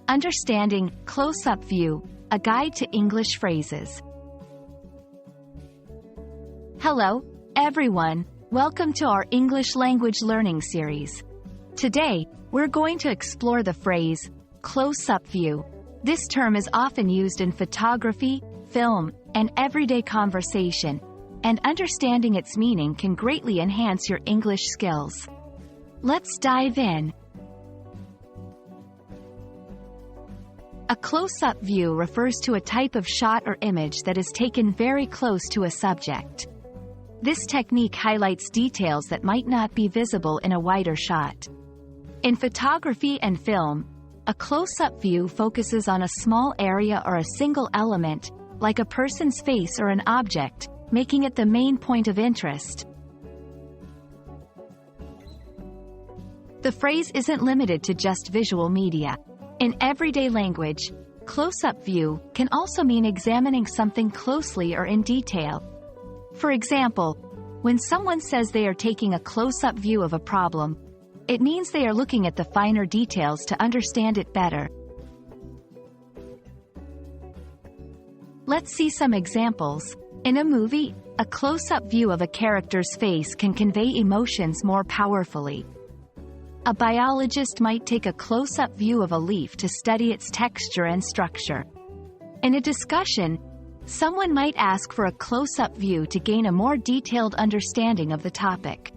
Understanding close-up view, a guide to English phrases. Hello, everyone. Welcome to our English language learning series. Today, we're going to explore the phrase, close-up view. This term is often used in photography, film, and everyday conversation, and understanding its meaning can greatly enhance your English skills. Let's dive in. A close-up view refers to a type of shot or image that is taken very close to a subject. This technique highlights details that might not be visible in a wider shot. In photography and film, a close-up view focuses on a small area or a single element, like a person's face or an object, making it the main point of interest. The phrase isn't limited to just visual media. In everyday language, close-up view can also mean examining something closely or in detail. For example, when someone says they are taking a close-up view of a problem, it means they are looking at the finer details to understand it better. Let's see some examples. In a movie, a close-up view of a character's face can convey emotions more powerfully. A biologist might take a close-up view of a leaf to study its texture and structure. In a discussion, someone might ask for a close-up view to gain a more detailed understanding of the topic.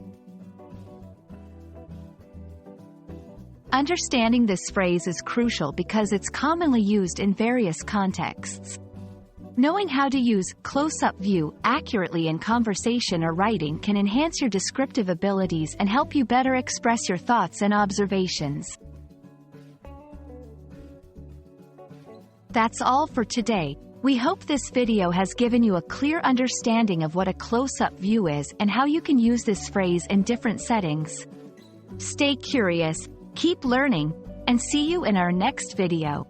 Understanding this phrase is crucial because it's commonly used in various contexts. Knowing how to use close-up view accurately in conversation or writing can enhance your descriptive abilities and help you better express your thoughts and observations. That's all for today. We hope this video has given you a clear understanding of what a close-up view is and how you can use this phrase in different settings. Stay curious, keep learning, and see you in our next video.